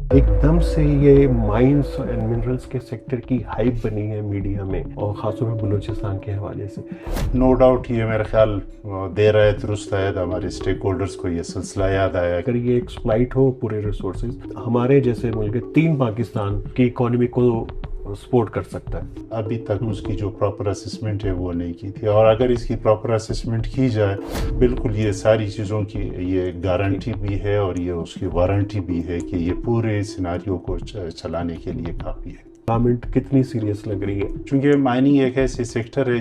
ایک دم سے یہ مائنس اینڈ منرلس کے سیکٹر کی ہائپ بنی ہے میڈیا میں، اور خاص طور پہ بلوچستان کے حوالے سے۔ نو ڈاؤٹ یہ میرا خیال دیر آئے درست آئے، ہمارے اسٹیک ہولڈرز کو یہ سلسلہ یاد آیا۔ اگر یہ ایکسپلائٹ ہو پورے ریسورسز، ہمارے جیسے ملک 3 پاکستان کی اکانومی کو سپورٹ کر سکتا ہے۔ ابھی تک اس کی جو پراپر اسسمنٹ ہے وہ نہیں کی تھی، اور اگر اس کی پراپر اسسمنٹ کی جائے، بالکل یہ ساری چیزوں کی یہ گارنٹی بھی ہے اور یہ اس کی وارنٹی بھی ہے کہ یہ پورے سیناریو کو چلانے کے لیے کافی ہے۔ گورنمنٹ کتنی سیریس لگ رہی ہے؟ چونکہ مائننگ ایک ایسی سیکٹر ہے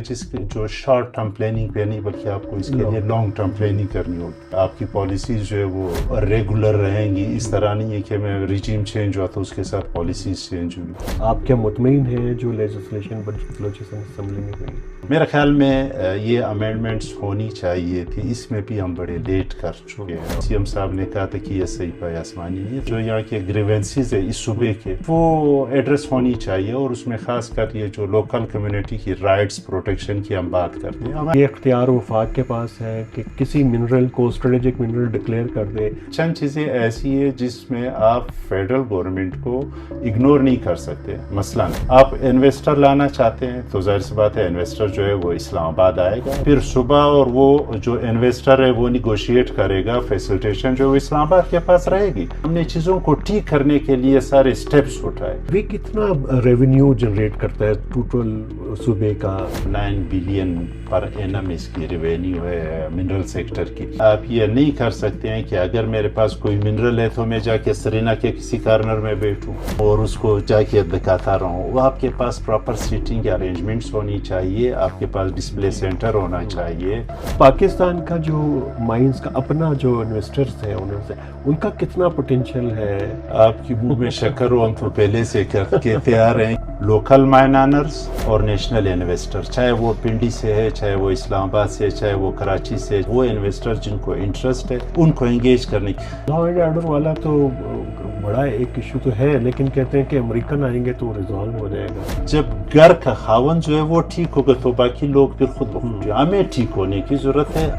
جو شارٹ ٹرم پلاننگ پہ نہیں، بلکہ آپ کو اس کے لیے لانگ ٹرم پلاننگ کرنی ہوگی۔ آپ کی پالیسیز جو ہے وہ ریگولر رہیں گی، اس طرح نہیں ہے کہ میں ریجیم چینج ہوا تو اس کے ساتھ پالیسیز چینج ہوئی۔ آپ کیا مطمئن ہیں جو لیجسلیشن بلوچستان اسمبلی میں ہوئی؟ میرے خیال میں یہ امینڈمنٹس ہونی چاہیے تھی، اس میں بھی ہم بڑے لیٹ کر چکے ہیں۔ سی ایم صاحب نے کہا تھا کہ یہ صحیح پائے آسمانی ہے، جو یہاں کے گریونسز ہے اس صوبے کے وہ ایڈریس ہونی چاہیے، اور اس میں خاص کر یہ جو لوکل کمیونٹی کی رائٹس پروٹیکشن کی ہم بات کرتے ہیں۔ یہ اختیار وفاق کے پاس ہے کہ کسی منرل کو اسٹریٹجک منرل ڈکلیئر کر دے۔ چند چیزیں ایسی ہے جس میں آپ فیڈرل گورنمنٹ کو اگنور نہیں کر سکتے۔ مثلا آپ انویسٹر لانا چاہتے ہیں تو ظاہر سی بات ہے انویسٹر جو ہے وہ اسلام آباد آئے گا، پھر صبح اور وہ جو انویسٹر ہے وہ نیگوشیٹ کرے گا، فیسلٹیشن جو اسلام آباد کے پاس رہے گی۔ ہم نے چیزوں کو ٹھیک کرنے کے لیے سارے سٹیپس اٹھائے۔ وہ کتنا ریونیو جنریٹ کرتا ہے ٹوٹل صوبے کا؟ 9 بلین پر اینم اس کی ریونیو ہے منرل سیکٹر کی۔ آپ یہ نہیں کر سکتے ہیں کہ اگر میرے پاس کوئی منرل ہے تو میں جا کے سرینا کے کسی کارنر میں بیٹھوں اور اس کو جا کے دکھاتا رہوں۔ وہ آپ کے پاس پراپر سیٹنگ ارینجمنٹس ہونی چاہیے، آپ کے پاس ڈسپلے سینٹر ہونا چاہیے۔ پاکستان کا جو مائنز کا اپنا جو انویسٹرز ہیں ان کا کتنا پوٹینشیل ہے؟ آپ کی منہ میں شکر ہو، ہم تو پہلے سے کر کے تیار ہیں۔ لوکل مائنرز اور نیشنل انویسٹر، چاہے وہ پنڈی سے ہے، چاہے وہ اسلام آباد سے، چاہے وہ کراچی سے، وہ انویسٹر جن کو انٹرسٹ ہے ان کو انگیج کرنے کی۔ لا اینڈ آرڈر والا تو بڑا ایک ایشو تو ہے، لیکن کہتے ہیں کہ امریکن آئیں گے تو ریزالو ہو جائے گا۔ جب گھر کا خاون جو ہے وہ ٹھیک ہوگا تو باقی لوگ پھر خود بخود۔ ہمیں ٹھیک ہونے کی ضرورت ہے۔